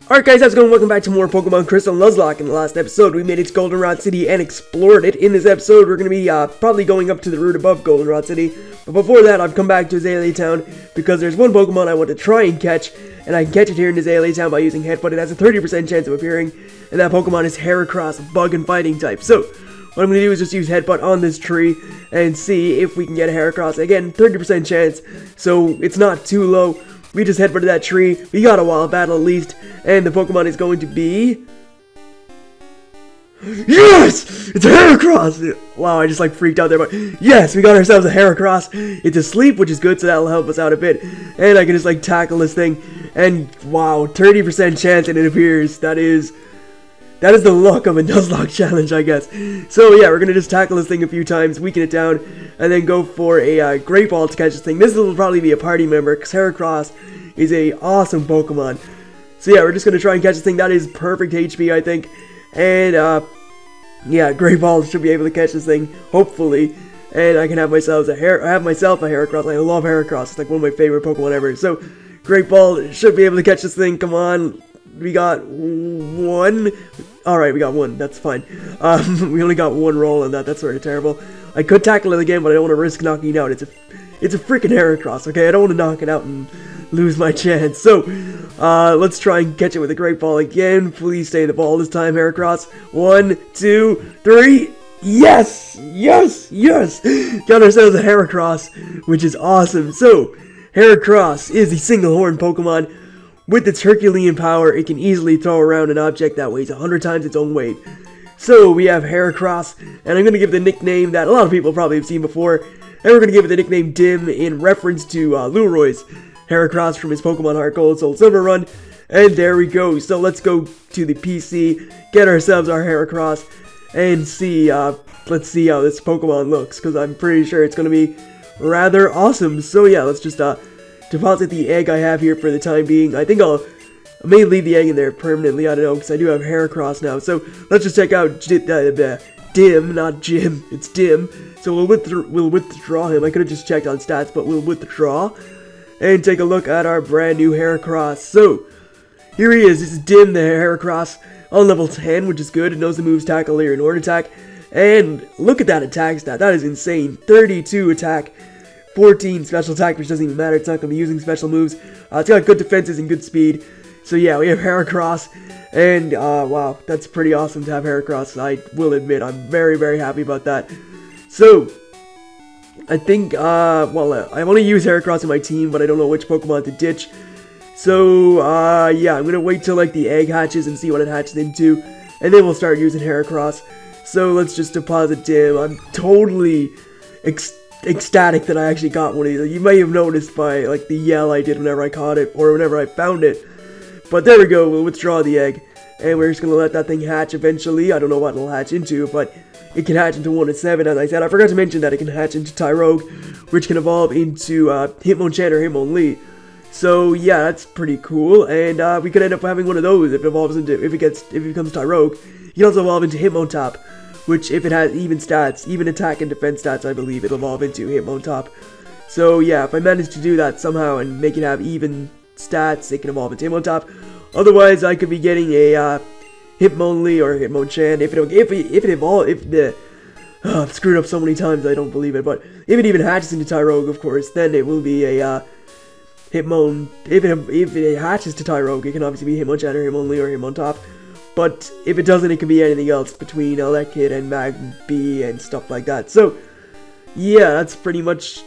Alright guys, how's it going? Welcome back to more Pokemon Crystal Nuzlocke. In the last episode, we made it to Goldenrod City and explored it. In this episode, we're going to be probably going up to the route above Goldenrod City. But before that, I've come back to Azalea Town because there's one Pokemon I want to try and catch. And I can catch it here in Azalea Town by using Headbutt. It has a 30% chance of appearing. And that Pokemon is Heracross, a bug and fighting type. So, what I'm going to do is just use Headbutt on this tree and see if we can get a Heracross. Again, 30% chance, so it's not too low. We just headbutted that tree. We got a wild battle at least. And the Pokemon is going to be... Yes! It's a Heracross! Wow, I just like freaked out there, but yes, we got ourselves a Heracross. It's asleep, which is good, so that'll help us out a bit. And I can just like tackle this thing. And wow, 30% chance and it appears. That is the luck of a Nuzlocke challenge, I guess. So yeah, we're gonna just tackle this thing a few times, weaken it down, and then go for a Great Ball to catch this thing. This will probably be a party member, because Heracross is a awesome Pokemon. So yeah, we're just gonna try and catch this thing. That is perfect HP, I think. And yeah, Great Ball should be able to catch this thing, hopefully. And I can have myself a Heracross. I love Heracross. It's like one of my favorite Pokemon ever. So Great Ball should be able to catch this thing. Come on. We got one. Alright, we got one. That's fine. We only got one roll on that. That's sort of terrible. I could tackle it again, but I don't want to risk knocking it out. It's a freaking Heracross, okay? I don't want to knock it out and lose my chance. So, let's try and catch it with a Great Ball again. Please stay in the ball this time, Heracross. 1, 2, 3. Yes! Yes! Yes! Got ourselves a Heracross, which is awesome. So, Heracross is the single-horn Pokemon. With its Herculean power, it can easily throw around an object that weighs 100 times its own weight. So, we have Heracross, and I'm going to give it the nickname that a lot of people probably have seen before, and we're going to give it the nickname Dim in reference to Leroy's Heracross from his Pokemon Heart Gold Soul Silver run, and there we go. So, let's go to the PC, get ourselves our Heracross, and see, let's see how this Pokemon looks, because I'm pretty sure it's going to be rather awesome. So, yeah, let's just, deposit the egg I have here for the time being. I think I may leave the egg in there permanently, I don't know, because I do have Heracross now. So, let's just check out Dim, not Jim, it's Dim. So, we'll withdraw him. I could have just checked on stats, but we'll withdraw. And take a look at our brand new Heracross. So, here he is. This is Dim, the Heracross, on level 10, which is good. It knows the moves Tackle, Leer, and Horn Attack. And look at that attack stat. That is insane. 32 attack. 14 special attack, which doesn't even matter. It's not going to be using special moves. It's got good defenses and good speed. So yeah, we have Heracross. And, wow, that's pretty awesome to have Heracross. I will admit, I'm very, very happy about that. So, I think, well, I want to use Heracross in my team, but I don't know which Pokemon to ditch. So, yeah, I'm going to wait till, like, the egg hatches and see what it hatches into. And then we'll start using Heracross. So, let's just deposit Dim. I'm totally ecstatic that I actually got one of these. You may have noticed by like the yell I did whenever I caught it or whenever I found it. But there we go, we'll withdraw the egg and we're just gonna let that thing hatch eventually. I don't know what it'll hatch into, but it can hatch into 1 of 7, as I said. I forgot to mention that it can hatch into Tyrogue, which can evolve into Hitmonchan or Hitmonlee. So yeah, that's pretty cool, and we could end up having one of those if it evolves into if it becomes Tyrogue. You can also evolve into Hitmontop, which, if it has even stats, even attack and defense stats, I believe it'll evolve into Hitmontop. So, yeah, if I manage to do that somehow and make it have even stats, it can evolve into Hitmontop. Otherwise, I could be getting a Hitmonlee or Hitmonchan. I've screwed up so many times, I don't believe it. But if it even hatches into Tyrogue, of course, then it will be a Hitmon. If it hatches to Tyrogue, it can obviously be Hitmonchan or Hitmonlee or Hitmontop. But if it doesn't, it can be anything else between Elekid and Magby and stuff like that. So, yeah, that's pretty much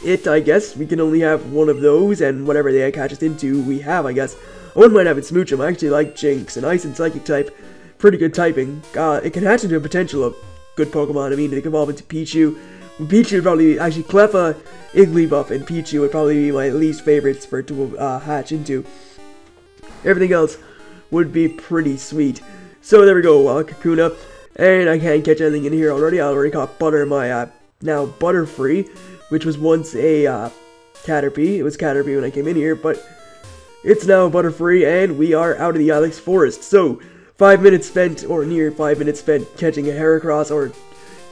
it, I guess. We can only have one of those, and whatever the egg hatches into, we have, I guess. I wouldn't mind having Smoochum. I actually like Jinx, an Ice and Psychic type. Pretty good typing. It can hatch into a potential of good Pokemon. I mean, it can evolve into Pichu. Pichu would probably be, actually, Cleffa, Igglybuff, and Pichu would probably be my least favorites for it to hatch into. Everything else would be pretty sweet. So there we go, Kakuna. And I can't catch anything in here already. I already caught Butter, my now Butterfree, which was once a Caterpie. It was Caterpie when I came in here, but it's now Butterfree, and we are out of the Ilex Forest. So 5 minutes spent, or near 5 minutes spent, catching a Heracross, or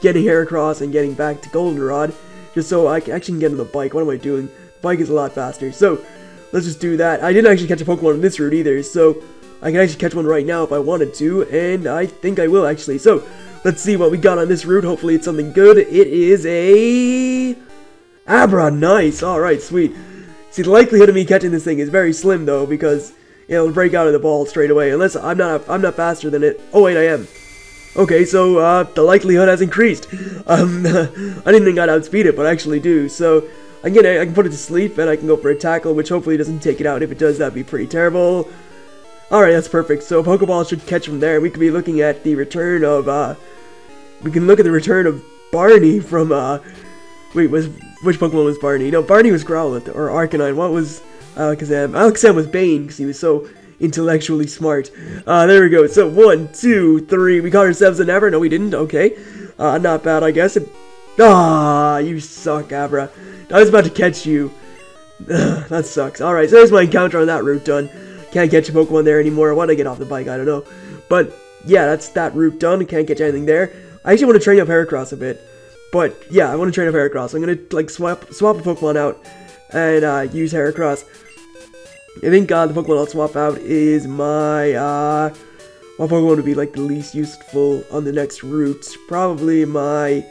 getting Heracross and getting back to Goldenrod, just so I can actually get on the bike. What am I doing? The bike is a lot faster. So let's just do that. I didn't actually catch a Pokemon on this route either, so I can actually catch one right now if I wanted to, and I think I will actually. So, let's see what we got on this route. Hopefully it's something good. It is a Abra. Nice. Alright, sweet. See, the likelihood of me catching this thing is very slim though, because it'll break out of the ball straight away, unless I'm not faster than it. Oh wait, I am. Okay, so the likelihood has increased. I didn't think I'd outspeed it, but I actually do. So I can put it to sleep, and I can go for a tackle, which hopefully doesn't take it out. If it does, that'd be pretty terrible. Alright, that's perfect. So Pokeball should catch from there. We could be looking at the return of we can look at the return of Barney from wait, which Pokemon was Barney? No, Barney was Growlithe, or Arcanine. What was Alakazam? Alakazam was Bane, because he was so intellectually smart. There we go. So, 1, 2, 3. We caught ourselves an Abra. No, we didn't. Okay. Not bad, I guess. You suck, Abra. I was about to catch you. That sucks. Alright, so there's my encounter on that route done. Can't catch a Pokemon there anymore. Why'd I get off the bike? I don't know. But, yeah, that's that route done. Can't catch anything there. I actually want to train up Heracross a bit. But, yeah, I want to train up Heracross. I'm going to, like, swap a Pokemon out and use Heracross. I think the Pokemon I'll swap out is my, what Pokemon would be, like, the least useful on the next route? Probably my,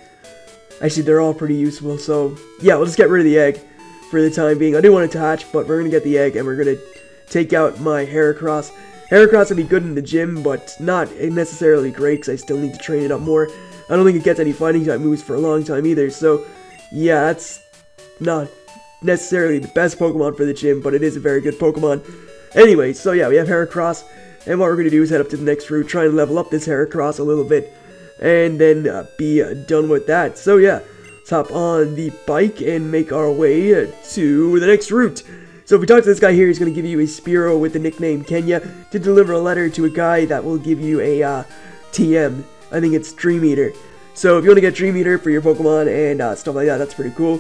actually, they're all pretty useful, so, yeah, we'll just get rid of the egg for the time being. I do want it to hatch, but we're going to get the egg, and we're going to take out my Heracross. Heracross would be good in the gym, but not necessarily great, because I still need to train it up more. I don't think it gets any fighting type moves for a long time either, so, yeah, that's not necessarily the best Pokemon for the gym, but it is a very good Pokemon. Anyway, so yeah, we have Heracross, and what we're going to do is head up to the next route, try and level up this Heracross a little bit, and then be done with that. So yeah, let's hop on the bike and make our way to the next route. So if we talk to this guy here, he's going to give you a Spearow with the nickname Kenya to deliver a letter to a guy that will give you a TM. I think it's Dream Eater. So if you want to get Dream Eater for your Pokemon and stuff like that, that's pretty cool.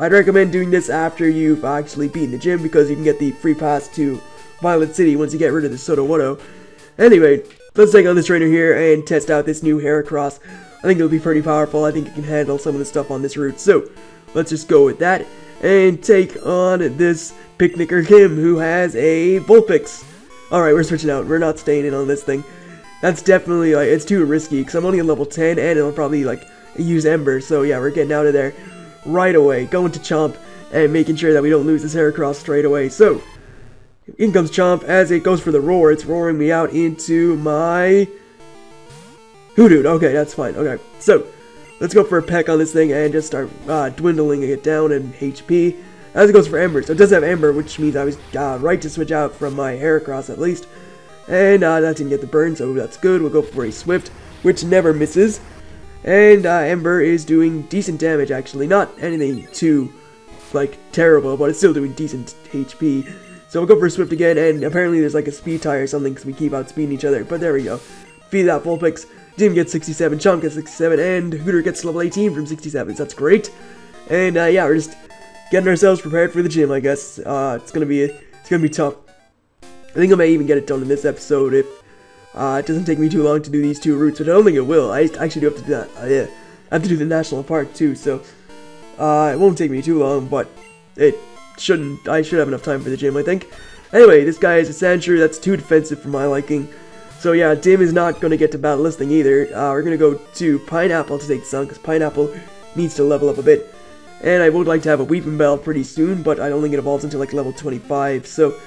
I'd recommend doing this after you've actually beaten the gym, because you can get the free pass to Violet City once you get rid of the Sotowotto. Anyway, let's take on this trainer here and test out this new Heracross. I think it'll be pretty powerful. I think it can handle some of the stuff on this route. So, let's just go with that and take on this Picnicker Kim, who has a Vulpix. Alright, we're switching out. We're not staying in on this thing. That's definitely, like, it's too risky, because I'm only at level 10, and it'll probably, like, use Ember. So, yeah, we're getting out of there right away, going to Chomp, and making sure that we don't lose this Heracross straight away. So, in comes Chomp. As it goes for the roar, it's roaring me out into my Hoodoo. Okay, that's fine. Okay, so, let's go for a peck on this thing and just start dwindling it down in HP. As it goes for Ember, so it does have Ember, which means I was right to switch out from my Heracross at least. And that didn't get the burn, so that's good. We'll go for a Swift, which never misses. And Ember is doing decent damage, actually. Not anything too, like, terrible, but it's still doing decent HP. So we'll go for a Swift again, and apparently there's like a speed tie or something, because we keep outspeeding each other. But there we go. Feed that Vulpix. Dim gets 67, Chomp gets 67, and Hooter gets level 18 from 67. So that's great. And yeah, we're just getting ourselves prepared for the gym, I guess. It's gonna be tough. I think I may even get it done in this episode if it doesn't take me too long to do these two routes, but I don't think it will. I actually do have to do that. Yeah, I have to do the national park too, so it won't take me too long, but it shouldn't. I should have enough time for the gym, I think. Anyway, this guy is a Sandshrew. That's too defensive for my liking. So yeah, Dim is not going to get to battle this thing either. We're going to go to Pineapple to take Sun, because Pineapple needs to level up a bit. And I would like to have a Weeping Bell pretty soon, but I don't think it evolves until like level 25, so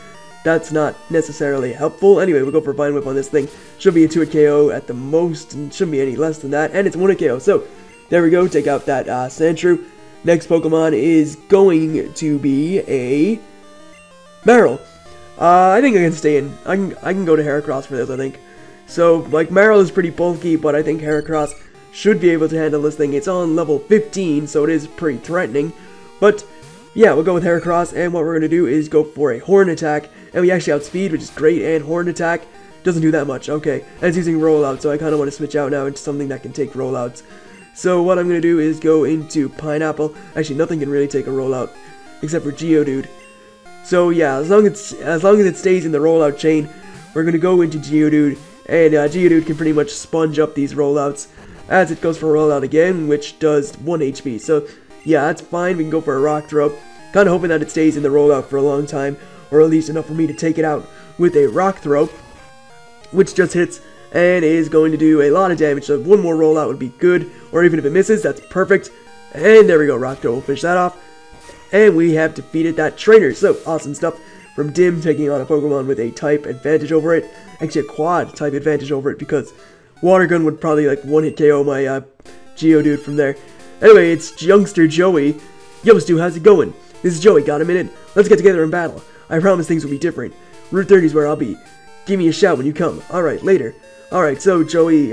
that's not necessarily helpful. Anyway, we'll go for Vine Whip on this thing. Should be a 2-hit KO at the most, and shouldn't be any less than that. And it's 1-hit KO. So, there we go. Take out that Sandshrew. Next Pokemon is going to be a Marill. I think I can stay in. I can go to Heracross for this, I think. So, like, Marill is pretty bulky, but I think Heracross should be able to handle this thing. It's on level 15, so it is pretty threatening. But yeah, we'll go with Heracross, and what we're going to do is go for a Horn Attack, and we actually outspeed, which is great, and Horn Attack doesn't do that much. Okay, and it's using Rollout, so I kind of want to switch out now into something that can take Rollouts. So what I'm going to do is go into Pineapple. Actually, nothing can really take a Rollout, except for Geodude. So yeah, as long as it stays in the Rollout chain, we're going to go into Geodude, and Geodude can pretty much sponge up these Rollouts, as it goes for Rollout again, which does 1 HP. So yeah, that's fine. We can go for a Rock Throw. Kind of hoping that it stays in the Rollout for a long time, or at least enough for me to take it out with a Rock Throw. which just hits and is going to do a lot of damage. So one more rollout would be good, or even if it misses, that's perfect. And there we go, Rock Toe will finish that off. And we have defeated that trainer. So awesome stuff from Dim, taking on a Pokemon with a type advantage over it. Actually a quad type advantage over it, because Water Gun would probably like one-hit KO my Geodude from there. Anyway, it's youngster Joey. Yo, Stu, how's it going? This is Joey, got a minute? Let's get together and battle. I promise things will be different. Route 30 is where I'll be. Give me a shout when you come. Alright, later. Alright, so Joey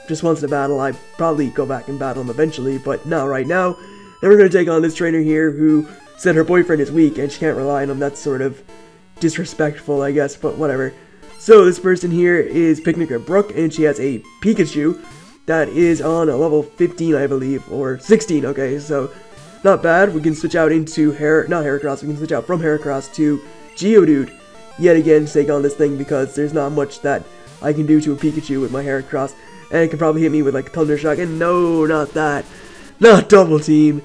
just wants to battle. I probably go back and battle him eventually, but not right now. And we're going to take on this trainer here who said her boyfriend is weak and she can't rely on him. That's sort of disrespectful, I guess, but whatever. So this person here is Picnicker Brooke, and she has a Pikachu that is on a level 15, I believe, or 16, okay, so not bad. We can switch out into not Heracross, we can switch out from Heracross to Geodude yet again to take on this thing, because there's not much that I can do to a Pikachu with my Heracross, and it can probably hit me with like Thunder Shock, and no, not that. Not Double Team.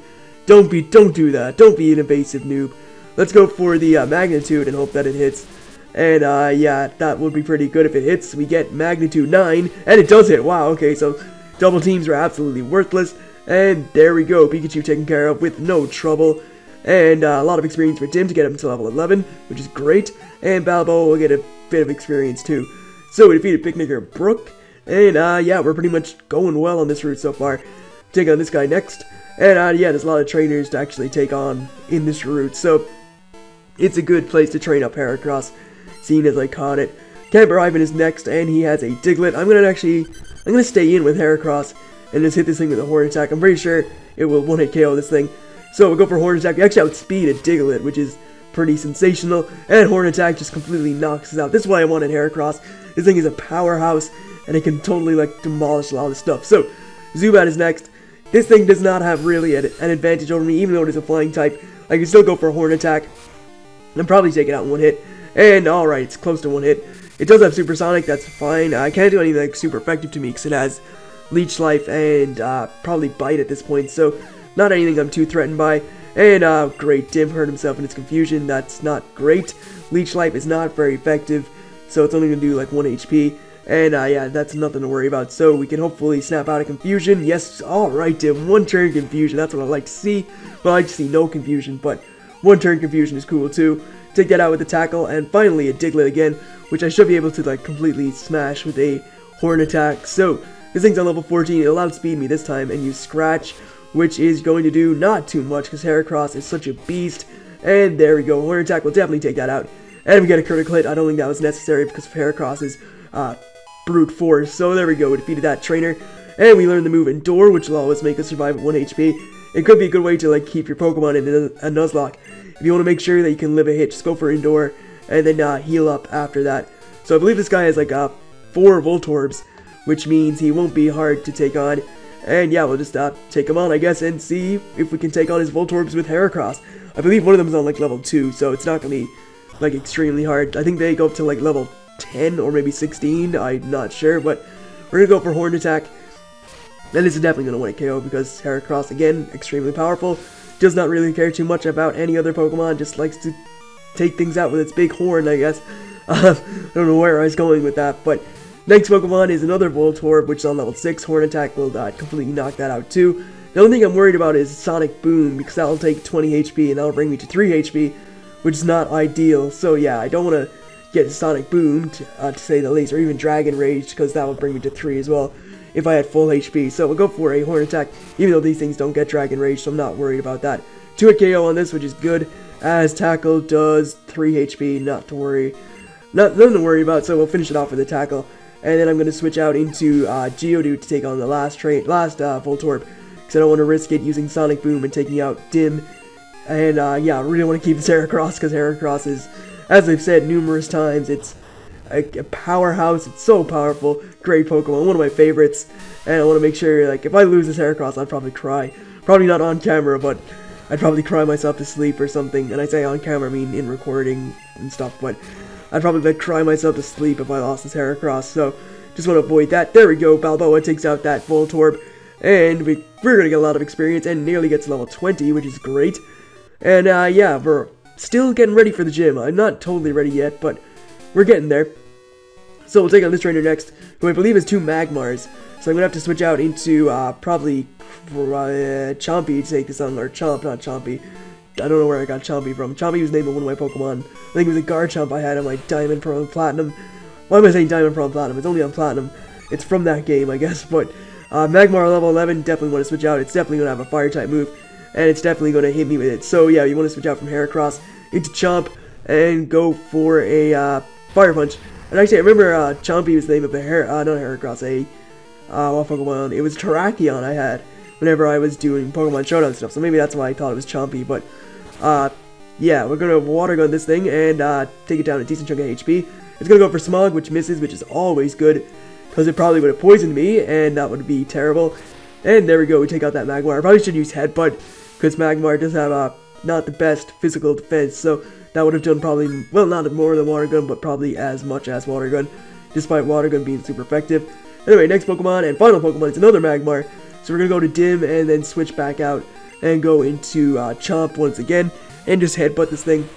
Don't do that. Don't be an invasive noob. Let's go for the Magnitude and hope that it hits. And yeah, that would be pretty good if it hits. We get Magnitude 9, and it does hit. Wow, okay, so Double Teams are absolutely worthless. And there we go, Pikachu taken care of with no trouble. And a lot of experience for Dim to get him to level 11, which is great. And Balboa will get a bit of experience too. So we defeated Picnicker Brooke. And yeah, we're pretty much going well on this route so far. Take on this guy next. And yeah, there's a lot of trainers to actually take on in this route. So it's a good place to train up Heracross, seeing as I caught it. Camper Ivan is next, and he has a Diglett. I'm gonna stay in with Heracross and just hit this thing with a Horn Attack. I'm pretty sure it will one-hit KO this thing. So we'll go for Horn Attack. We actually outspeed a Diglett, which is pretty sensational. And Horn Attack just completely knocks us out. This is why I wanted Heracross. This thing is a powerhouse, and it can totally like demolish a lot of stuff. So Zubat is next. This thing does not have really an advantage over me, even though it is a flying type. I can still go for a Horn Attack and probably take it out in one hit. And alright, it's close to one hit. It does have Supersonic, that's fine. I can't do anything like super effective to me because it has Leech Life and probably Bite at this point. So not anything I'm too threatened by. And great, Dim hurt himself in its confusion. That's not great. Leech Life is not very effective, so it's only going to do like 1 HP. And yeah, that's nothing to worry about. So we can hopefully snap out of confusion. Yes, alright, Dim. One turn confusion. That's what I like to see. Well, I like to see no confusion, but one turn confusion is cool too. Take that out with the tackle, and finally a Diglett again, which I should be able to like completely smash with a Horn Attack. So this thing's on level 14. It'll outspeed me this time and use Scratch, which is going to do not too much because Heracross is such a beast. And there we go. Horn Attack will definitely take that out. And we get a critical hit. I don't think that was necessary because of Heracross's brute force. So there we go. We defeated that trainer. And we learned the move Endure, which will always make us survive at 1 HP. It could be a good way to like keep your Pokemon in a Nuzlocke. If you want to make sure that you can live a hit, just go for Endure and then heal up after that. So I believe this guy has like 4 Voltorbs, which means he won't be hard to take on. And yeah, we'll just take him on, I guess, and see if we can take on his Voltorbs with Heracross. I believe one of them is on like level 2, so it's not going to be like extremely hard. I think they go up to like level 10 or maybe 16, I'm not sure, but we're going to go for Horn Attack. And this is definitely going to win a KO because Heracross, again, extremely powerful. Does not really care too much about any other Pokemon, just likes to take things out with its big horn, I guess. I don't know where I was going with that, but next Pokemon is another Voltorb, which is on level 6. Horn Attack will completely knock that out too. The only thing I'm worried about is Sonic Boom, because that'll take 20 HP and that'll bring me to 3 HP, which is not ideal. So yeah, I don't want to get Sonic Boom, to say the least, or even Dragon Rage, because that would bring me to 3 as well if I had full HP. So we'll go for a Horn Attack, even though these things don't get Dragon Rage, so I'm not worried about that. 2-hit KO on this, which is good, as Tackle does 3 HP, not to worry. Nothing to worry about, so we'll finish it off with a Tackle. And then I'm going to switch out into Geodude to take on the last Voltorb, because I don't want to risk it using Sonic Boom and taking out Dim. And yeah, I really want to keep this Heracross, because Heracross is, as I've said numerous times, it's a powerhouse. It's so powerful. Great Pokemon, one of my favorites. And I want to make sure, like, if I lose this Heracross, I'd probably cry. Probably not on camera, but I'd probably cry myself to sleep or something. And I say on camera, I mean in recording and stuff, but I'd probably like cry myself to sleep if I lost this Heracross. So just want to avoid that. There we go. Balboa takes out that Voltorb, and we're going to get a lot of experience and nearly gets level 20, which is great. And yeah, we're still getting ready for the gym. I'm not totally ready yet, but we're getting there. So we'll take on this trainer next, who I believe has 2 Magmars. So I'm gonna have to switch out into probably Chompy to take this on, or Chomp, not Chompy. I don't know where I got Chompy from. Chompy was named one of my Pokemon. I think it was a Garchomp I had on my Diamond, Pearl, and Platinum. Why am I saying Diamond, Pearl, and Platinum? It's only on Platinum. It's from that game, I guess. But Magmar level 11, definitely want to switch out. It's definitely gonna have a Fire type move, and it's definitely gonna hit me with it. So yeah, you want to switch out from Heracross into Chomp and go for a Fire Punch. And actually, I remember Chompy was the name of a not Heracross, what Pokemon? It was Terrakion I had whenever I was doing Pokemon Showdown stuff, so maybe that's why I thought it was Chompy, but, yeah, we're gonna Water Gun this thing and, take it down a decent chunk of HP. It's gonna go for Smog, which misses, which is always good, because it probably would have poisoned me, and that would be terrible. And there we go, we take out that Magmar. I probably should use Headbutt, because Magmar does have, not the best physical defense, so that would have done probably, well, not more than Water Gun, but probably as much as Water Gun, despite Water Gun being super effective. Anyway, next Pokemon and final Pokemon is another Magmar, so we're gonna go to Dim and then switch back out and go into Chomp once again and just headbutt this thing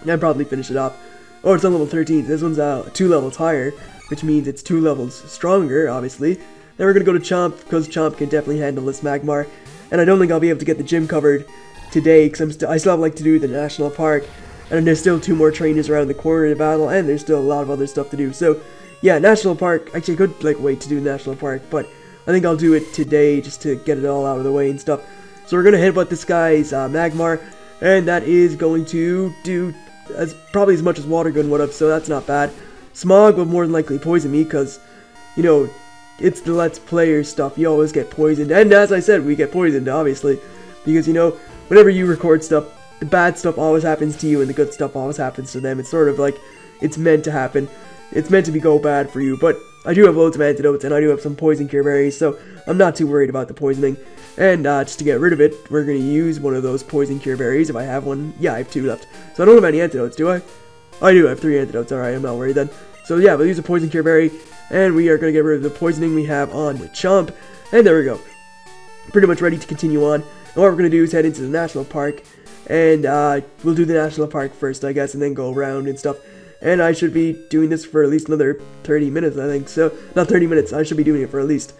and probably finish it off. Oh, it's on level 13. This one's 2 levels higher, which means it's 2 levels stronger, obviously. Then we're gonna go to Chomp because Chomp can definitely handle this Magmar, and I don't think I'll be able to get the gym covered today because I still have like to do the national park. And there's still 2 more trainers around the corner to battle, and there's still a lot of other stuff to do. So, yeah, National Park. Actually, I could, like, wait to do National Park, but I think I'll do it today just to get it all out of the way and stuff. So we're going to headbutt this guy's Magmar, and that is going to do probably as much as Water Gun would have, so that's not bad. Smog will more than likely poison me, because, you know, it's the Let's Player stuff. You always get poisoned, and as I said, we get poisoned, obviously, because, you know, whenever you record stuff, the bad stuff always happens to you and the good stuff always happens to them. It's sort of like, it's meant to happen. It's meant to go bad for you, but I do have loads of antidotes and I do have some poison cure berries, so I'm not too worried about the poisoning. And just to get rid of it, we're going to use one of those poison cure berries if I have one. Yeah, I have 2 left. So I don't have any antidotes, do I? Oh, I do have 3 antidotes. Alright, I'm not worried then. So yeah, we'll use a poison cure berry and we are going to get rid of the poisoning we have on the Chomp. And there we go. Pretty much ready to continue on. And what we're going to do is head into the national park. And we'll do the national park first, I guess, and then go around and stuff. And I should be doing this for at least another 30 minutes, I think. So, not 30 minutes, I should be doing it for at least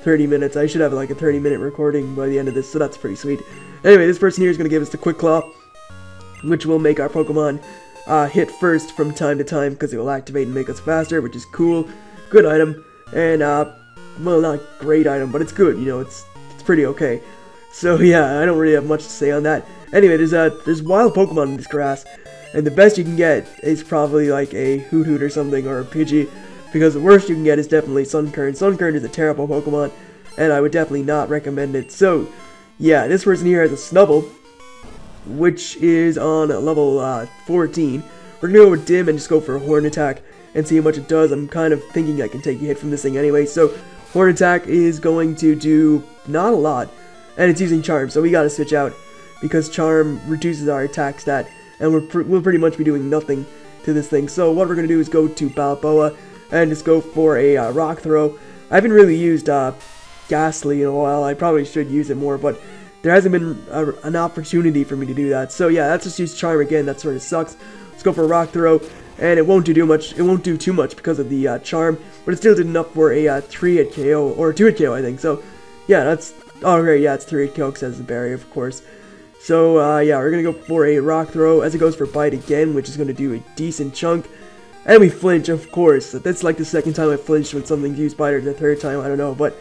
30 minutes. I should have like a 30-minute recording by the end of this, so that's pretty sweet. Anyway, this person here is going to give us the Quick Claw, which will make our Pokemon hit first from time to time, because it will activate and make us faster, which is cool. Good item. And, well, not great item, but it's good, you know, it's pretty okay. So, yeah, I don't really have much to say on that. Anyway, there's wild Pokemon in this grass, and the best you can get is probably like a Hoot or something, or a Pidgey, because the worst you can get is definitely Sunkern. Sunkern is a terrible Pokemon, and I would definitely not recommend it. So, yeah, this person here has a Snubble, which is on level 14. We're gonna go with Dim and just go for a Horn Attack and see how much it does. I'm kind of thinking I can take a hit from this thing anyway, so Horn Attack is going to do not a lot, and it's using Charm, so we gotta switch out, because Charm reduces our attack stat, and we'll pretty much be doing nothing to this thing. So what we're going to do is go to Balboa, and just go for a Rock Throw. I haven't really used Ghastly in a while. I probably should use it more, but there hasn't been an opportunity for me to do that. So yeah, let's just use Charm again. That sort of sucks. Let's go for a Rock Throw, and it won't do much. It won't do too much because of the Charm, but it still did enough for a 3-hit KO, or 2-hit KO, I think. So yeah, that's... Oh, great, yeah, it's 3-hit KO because it has the barrier, of course. So, yeah, we're going to go for a Rock Throw as it goes for Bite again, which is going to do a decent chunk. And we flinch, of course. That's like the second time I flinched when something used Bite, or the third time, I don't know. But,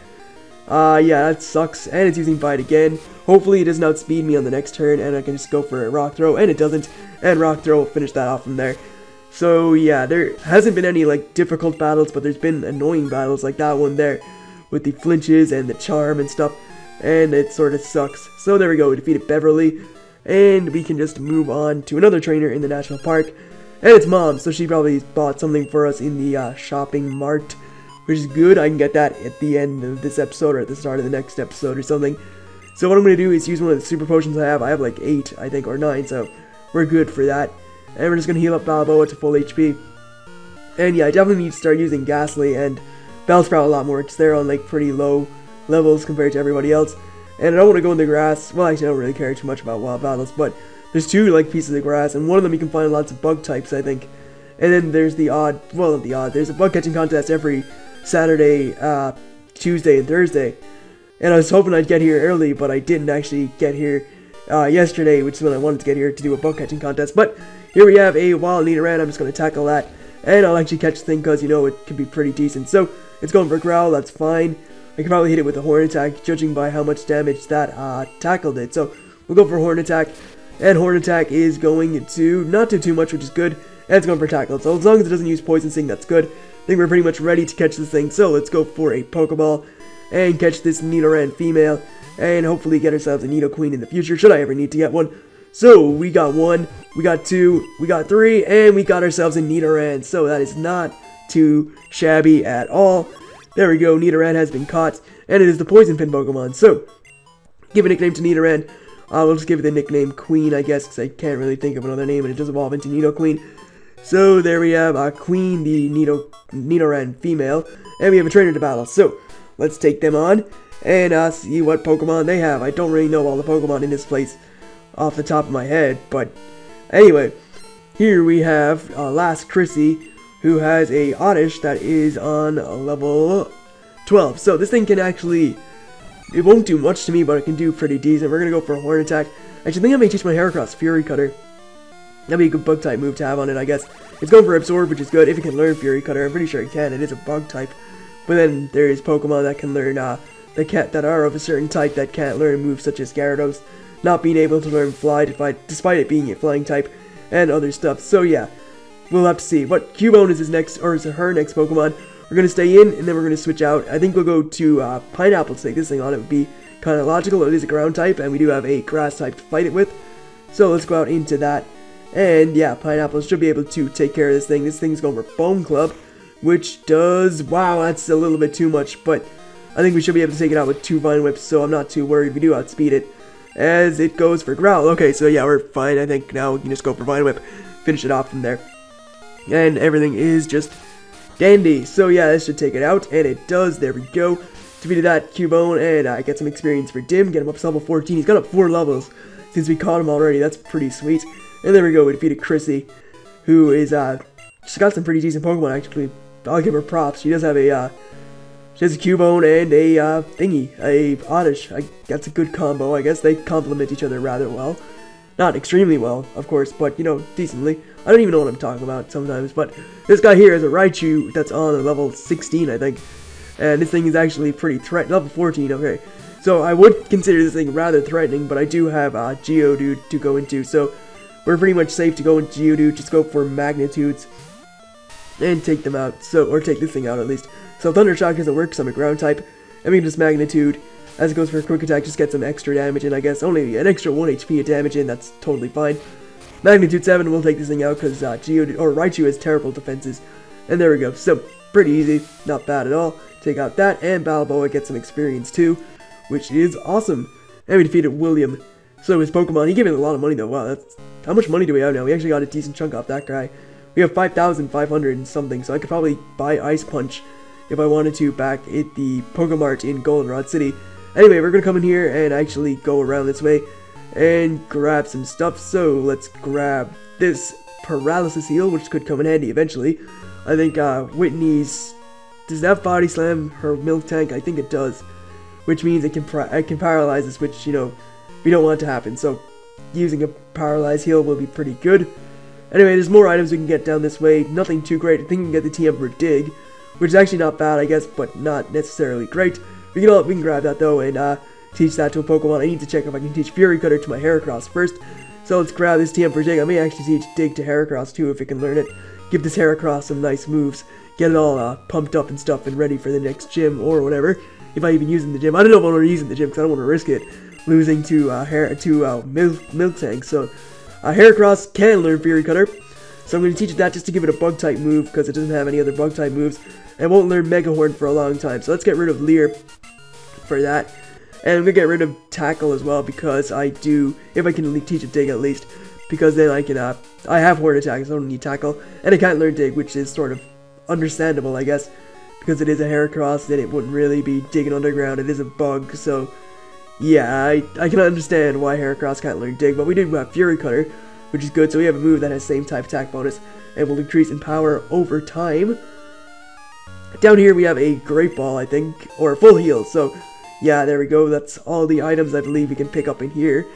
yeah, that sucks. And it's using Bite again. Hopefully it doesn't outspeed me on the next turn, and I can just go for a Rock Throw, and it doesn't. And Rock Throw will finish that off from there. So, yeah, there hasn't been any, like, difficult battles, but there's been annoying battles like that one there, with the flinches and the Charm and stuff. And it sort of sucks. So there we go, we defeated Beverly, and we can just move on to another trainer in the national park, and it's Mom, so she probably bought something for us in the shopping mart, which is good. I can get that at the end of this episode, or at the start of the next episode or something. So what I'm going to do is use one of the super potions I have. I have like 8, I think, or 9, so we're good for that. And we're just going to heal up Balboa to full HP. And yeah, I definitely need to start using Ghastly and Bellsprout a lot more, because they're on like pretty low levels compared to everybody else. And I don't want to go in the grass. Well, actually, I don't really care too much about wild battles, but there's 2 like pieces of grass, and one of them you can find lots of bug types, I think. And then there's the odd, well, not the odd, there's a bug catching contest every Saturday, Tuesday, and Thursday. And I was hoping I'd get here early, but I didn't actually get here yesterday, which is when I wanted to get here to do a bug catching contest. But here we have a wild Nidoran. I'm just going to tackle that, and I'll actually catch the thing because, you know, it can be pretty decent. So it's going for Growl, that's fine. I can probably hit it with a Horn Attack, judging by how much damage that tackle did. So we'll go for Horn Attack, and Horn Attack is going to not do too much, which is good, and it's going for Tackle. So as long as it doesn't use Poison Sting, that's good. I think we're pretty much ready to catch this thing, so let's go for a Pokeball and catch this Nidoran female, and hopefully get ourselves a Nidoqueen in the future, should I ever need to get one. So we got 1, we got 2, we got 3, and we got ourselves a Nidoran, so that is not too shabby at all. There we go, Nidoran has been caught, and it is the Poison Pin Pokemon. So, give a nickname to Nidoran. We'll just give it the nickname Queen, I guess, because I can't really think of another name, and it does evolve into Nidoqueen. So, there we have Queen, the Nidoran female, and we have a trainer to battle. So, let's take them on, and see what Pokemon they have. I don't really know all the Pokemon in this place off the top of my head, but anyway, here we have last Chrissy, who has a Oddish that is on level 12. So this thing can actually, it won't do much to me, but it can do pretty decent. We're going to go for a Horn Attack. Actually, I think I may teach my Heracross Fury Cutter. That'd be a good bug type move to have on it, I guess. It's going for Absorb, which is good. If it can learn Fury Cutter, I'm pretty sure it can. It is a bug type. But then there is Pokemon that can learn, that are of a certain type that can't learn moves such as Gyarados, not being able to learn Fly despite it being a flying type, and other stuff. So yeah. We'll have to see. What Cubone is his next, or is her next Pokemon. We're going to stay in, and then we're going to switch out. I think we'll go to Pineapple to take this thing on. It would be kind of logical. It is a ground type, and we do have a grass type to fight it with. So let's go out into that. And yeah, Pineapple should be able to take care of this thing. This thing's going for Bone Club, which does, wow, that's a little bit too much. But I think we should be able to take it out with 2 Vine Whips, so I'm not too worried. We do outspeed it as it goes for Growl. Okay, so yeah, we're fine. I think now we can just go for Vine Whip, finish it off from there. And everything is just dandy. So yeah, this should take it out, and it does. There we go. Defeated that Cubone, and I get some experience for Dim. Get him up to level 14. He's got up 4 levels since we caught him already. That's pretty sweet. And there we go. We defeated Chrissy, who is she's got some pretty decent Pokemon actually. I'll give her props. She does have a she has a Cubone and a a Oddish. That's a good combo. I guess they complement each other rather well. Not extremely well, of course, but, you know, decently. I don't even know what I'm talking about sometimes, but this guy here is a Raichu that's on level 16, I think. And this thing is actually pretty threatening. Level 14, okay. So I would consider this thing rather threatening, but I do have Geodude to go into, so we're pretty much safe to go into Geodude. Just go for Magnitudes and take them out, so, or take this thing out at least. So Thunder Shock doesn't work because I'm a ground type, and we can just Magnitude. As it goes for a Quick Attack, just get some extra damage in, I guess. Only an extra 1 HP of damage in, that's totally fine. Magnitude 7 will take this thing out because Raichu has terrible defenses. And there we go. So, pretty easy. Not bad at all. Take out that, and Balboa gets some experience too, which is awesome. And we defeated William. So his Pokemon, he gave it a lot of money though. Wow, that's, how much money do we have now? We actually got a decent chunk off that guy. We have 5,500 and something, so I could probably buy Ice Punch if I wanted to back at the Pokemart in Goldenrod City. Anyway, we're going to come in here and actually go around this way and grab some stuff. So let's grab this Paralysis Heal, which could come in handy eventually. I think Whitney's, does that Body Slam her Milk Tank? I think it does, which means it can paralyze us, which, you know, we don't want to happen. So using a Paralyze Heal will be pretty good. Anyway, there's more items we can get down this way. Nothing too great. I think we can get the TM for Dig, which is actually not bad, I guess, but not necessarily great. We can grab that though and teach that to a Pokemon. I need to check if I can teach Fury Cutter to my Heracross first. So let's grab this TM for Dig. I may actually teach Dig to Heracross too if it can learn it. Give this Heracross some nice moves. Get it all pumped up and stuff and ready for the next gym or whatever. If I even use in the gym. I don't know if I want to use in the gym because I don't want to risk it losing to Milk Tank. So Heracross can learn Fury Cutter. So I'm going to teach it that just to give it a bug type move because it doesn't have any other bug type moves. And won't learn Mega Horn for a long time. So let's get rid of Leer for that. And I'm going to get rid of Tackle as well because I do, if I can teach it Dig at least, because then I can, I have Horn Attack, so I don't need Tackle. And I can't learn Dig, which is sort of understandable, I guess, because it is a Heracross, then it wouldn't really be digging underground. It is a bug, so yeah, I can understand why Heracross can't learn Dig, but we do have Fury Cutter, which is good. So we have a move that has same type attack bonus and will increase in power over time. Down here we have a Great Ball, I think, or full heal. So yeah, there we go. That's all the items I believe we can pick up in here.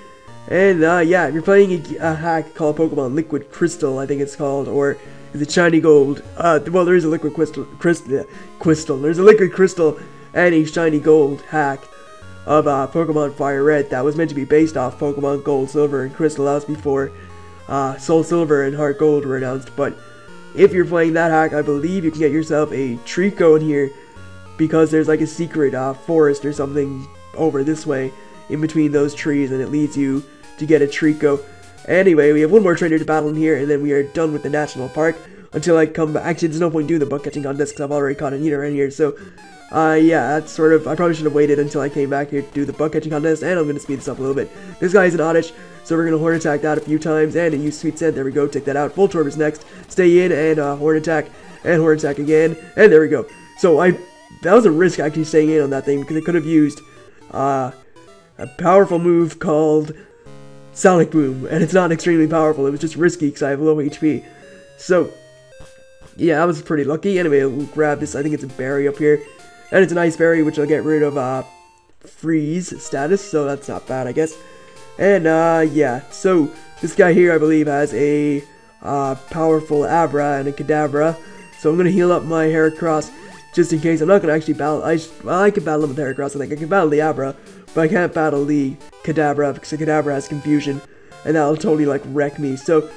And yeah, if you're playing a hack called Pokemon Liquid Crystal, I think it's called, or is it Shiny Gold? Well, there is a Liquid Crystal. There's a Liquid Crystal and a Shiny Gold hack of Pokemon Fire Red that was meant to be based off Pokemon Gold, Silver, and Crystal. That was before Soul Silver and Heart Gold were announced. But if you're playing that hack, I believe you can get yourself a Trico in here, because there's like a secret forest or something over this way in between those trees, and it leads you to get a Trico. Anyway, we have one more trainer to battle in here, and then we are done with the national park until I come back. Actually, there's no point doing the book catching contest because I've already caught a Nita around here. So yeah, that's sort of, I probably should have waited until I came back here to do the bug catching contest, and I'm going to speed this up a little bit. This guy is an Oddish, so we're going to Horn Attack that a few times, and use Sweet Scent. There we go, take that out. Full Torb is next. Stay in, and Horn Attack again, and there we go. So that was a risk actually staying in on that thing, because I could have used a powerful move called Sonic Boom, and it's not extremely powerful. It was just risky because I have low HP. So yeah, I was pretty lucky. Anyway, we'll grab this. I think it's a berry up here, and it's an ice berry, which will get rid of freeze status, so that's not bad, I guess. And yeah, so this guy here, I believe, has a powerful Abra and a Kadabra, so I'm gonna heal up my Heracross just in case. I'm not gonna actually battle. Well, I can battle him with Heracross. I think I can battle the Abra, but I can't battle the Kadabra because the Kadabra has confusion, and that'll totally like wreck me. So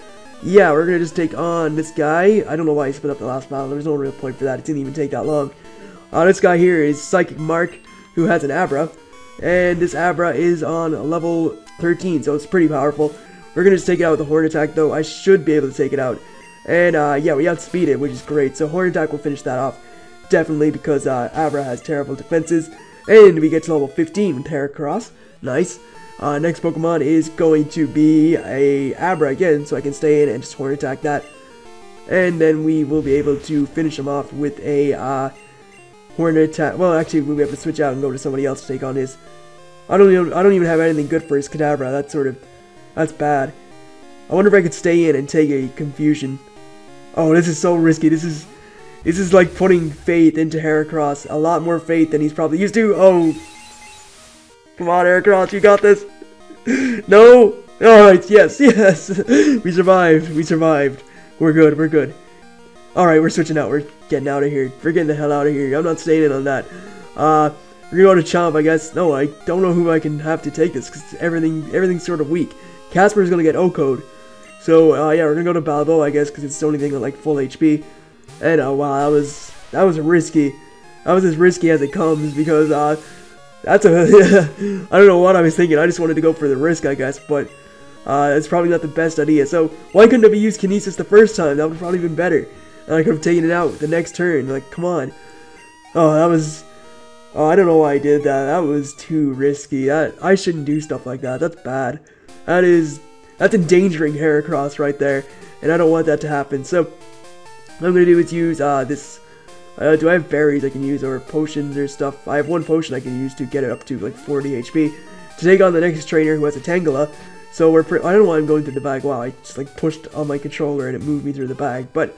yeah, we're gonna just take on this guy. I don't know why he split up the last battle. There's no real point for that. It didn't even take that long. This guy here is Psychic Mark, who has an Abra, and this Abra is on level 13, so it's pretty powerful. We're gonna just take it out with a Horn Attack, though. I should be able to take it out. And yeah, we outspeed it, which is great. So Horn Attack will finish that off, definitely, because Abra has terrible defenses. And we get to level 15 with Heracross. Nice. Next Pokemon is going to be a Abra again, so I can stay in and just Horn Attack that. And then we will be able to finish him off with a Horn Attack. Well, actually, we have to switch out and go to somebody else to take on his. I don't even have anything good for his Kadabra. That's bad. I wonder if I could stay in and take a Confusion. Oh, this is so risky. This is like putting faith into Heracross. A lot more faith than he's probably used to. Oh, come on, Heracross, you got this. No. All right. Yes. We survived. We're good. All right, we're switching out. We're getting out of here. We're getting the hell out of here. I'm not staying in on that. We're gonna go to Chomp, I guess. No, I don't know who I can have to take this, because everything's sort of weak. Casper's gonna get O-Code. So, yeah, we're gonna go to Balbo, I guess, because it's the only thing with, like, full HP. And, wow, that was risky. That was as risky as it comes, because, that's a, I don't know what I was thinking. I just wanted to go for the risk, I guess, but, it's probably not the best idea. So, why couldn't I have used Kinesis the first time? That would have probably been better. And I could have taken it out the next turn. Like, come on. Oh, I don't know why I did that. That was too risky. I shouldn't do stuff like that. That's bad. That's endangering Heracross right there, and I don't want that to happen. So, what I'm gonna do is use this. Do I have berries I can use, or potions or stuff? I have one potion I can use to get it up to like 40 HP to take on the next trainer who has a Tangela. So I don't know why I'm going through the bag. Wow, I just like pushed on my controller and it moved me through the bag. But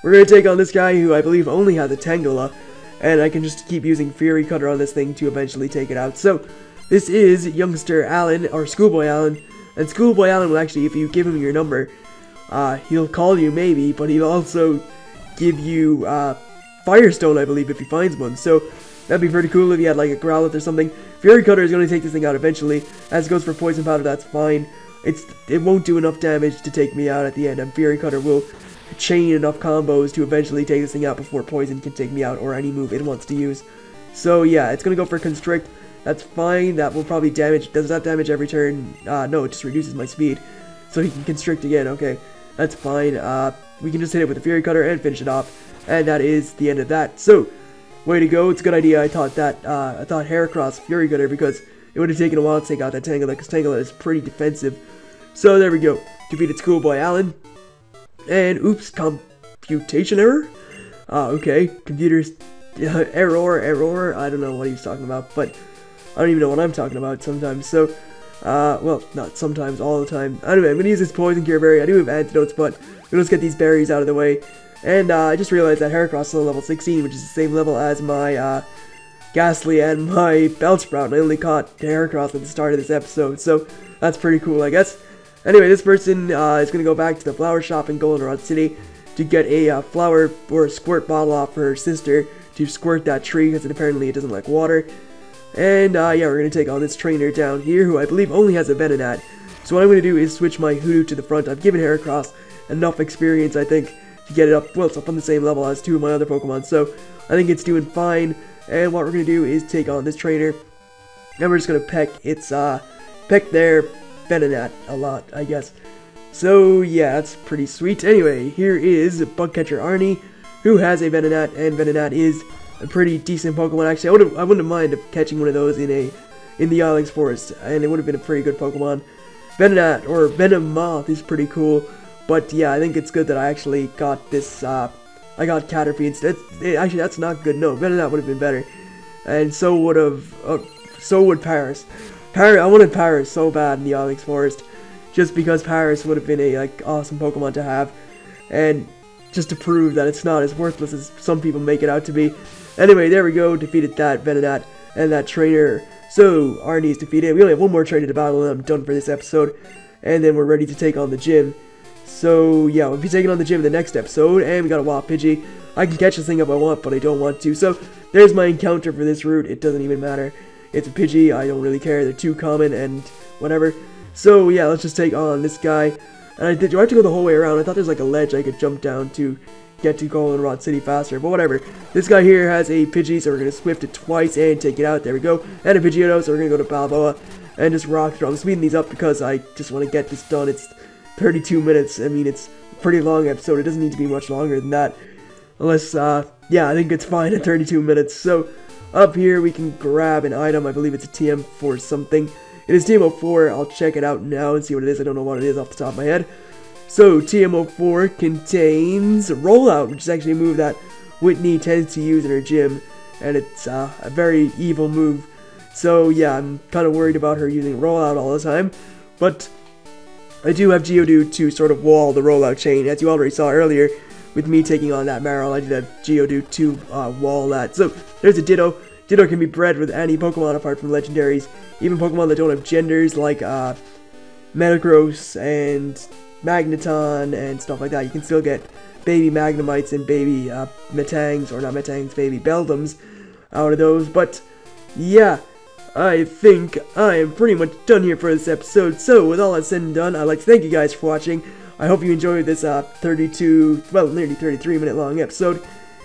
we're gonna take on this guy who I believe only has a Tangela. And I can just keep using Fury Cutter on this thing to eventually take it out. So, this is Youngster Alan, or Schoolboy Alan. And Schoolboy Alan will actually, if you give him your number, he'll call you maybe, but he'll also give you Firestone, I believe, if he finds one. So, that'd be pretty cool if he had like a Growlithe or something. Fury Cutter is going to take this thing out eventually. As it goes for Poison Powder, that's fine. It won't do enough damage to take me out at the end, and Fury Cutter will chain enough combos to eventually take this thing out before Poison can take me out, or any move it wants to use. So yeah, it's gonna go for Constrict. That's fine. That will probably damage. Does that damage every turn? No, it just reduces my speed. So he can Constrict again. Okay, that's fine. We can just hit it with the Fury Cutter and finish it off. And that is the end of that. So, way to go. It's a good idea. I thought Heracross Fury Cutter, because it would have taken a while to take out that Tangela, because Tangela is pretty defensive. So there we go. Defeated Schoolboy Alan. And, oops, computation error? Okay, computers, error, I don't know what he's talking about, but I don't even know what I'm talking about sometimes. So, Well, not sometimes, all the time. Anyway, I'm gonna use this poison cure berry. I do have antidotes, but let's get these berries out of the way. And I just realized that Heracross is still level 16, which is the same level as my Ghastly and my Bellsprout. And I only caught Heracross at the start of this episode, so that's pretty cool, I guess. Anyway, this person is gonna go back to the flower shop in Goldenrod City to get a flower or a squirt bottle off for her sister to squirt that tree, because apparently it doesn't like water. And yeah, we're going to take on this trainer down here, who I believe only has a Venonat. So what I'm going to do is switch my Hoodoo to the front. I've given Heracross enough experience, I think, to get it up. Well, it's up on the same level as two of my other Pokemon, so I think it's doing fine. And what we're going to do is take on this trainer, and we're just going to peck their Venonat a lot, I guess. So yeah, that's pretty sweet. Anyway, here is Bugcatcher Arnie, who has a Venonat, and Venonat is a pretty decent Pokemon. Actually, I wouldn't mind catching one of those in the Ilex Forest, and it would have been a pretty good Pokemon. Venonat or Venomoth is pretty cool, but yeah, I think it's good that I actually got this. I got Caterpie instead. Actually, that's not good. No, Venonat would have been better, and so would Paris. I wanted Paris so bad in the Ilex Forest, just because Paris would have been a awesome Pokemon to have, and just to prove that it's not as worthless as some people make it out to be. Anyway, there we go, defeated that Venonat and that trainer. So, Arnie's defeated. We only have one more trainer to battle, and I'm done for this episode. And then we're ready to take on the gym. So, yeah, we'll be taking on the gym in the next episode, and we got a Wild Pidgey. I can catch this thing if I want, but I don't want to. So, there's my encounter for this route. It doesn't even matter. It's a Pidgey, I don't really care. They're too common and whatever. So, yeah, let's just take on this guy. And do I have to go the whole way around? I thought there's like a ledge I could jump down to get to Goldenrod City faster, but whatever. This guy here has a Pidgey, so we're going to Swift it twice and take it out. There we go. And a Pidgeotto, so we're going to go to Balboa and just rock through. I'm speeding these up because I just want to get this done. It's 32 minutes. I mean, it's a pretty long episode. It doesn't need to be much longer than that. Unless, yeah, I think it's fine at 32 minutes. So, up here we can grab an item. I believe it's a TM for something. It is TM04. I'll check it out now and see what it is. I don't know what it is off the top of my head. So, TM04 contains Rollout, which is actually a move that Whitney tends to use in her gym, and it's a very evil move. So, yeah, I'm kind of worried about her using Rollout all the time, but I do have Geodude to sort of wall the Rollout chain. As you already saw earlier, with me taking on that Marill, I did have Geodude to wall that. So, there's a Ditto. Ditto can be bred with any Pokemon apart from Legendaries, even Pokemon that don't have genders, like Metagross and Magneton and stuff like that. You can still get baby Magnemites and baby Metangs, or not Metangs, baby Beldums out of those. But yeah, I think I am pretty much done here for this episode. So with all that said and done, I'd like to thank you guys for watching. I hope you enjoyed this 32, well, nearly 33 minute long episode.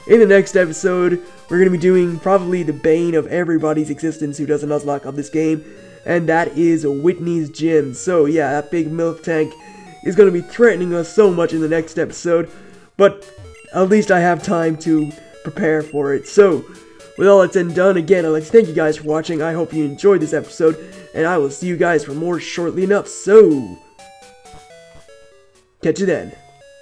In the next episode, we're going to be doing probably the bane of everybody's existence who does a Nuzlocke of this game, and that is Whitney's gym. So yeah, that big milk tank is going to be threatening us so much in the next episode, but at least I have time to prepare for it. So, with all that's said and done, again, I'd like to thank you guys for watching. I hope you enjoyed this episode, and I will see you guys for more shortly enough. So, catch you then.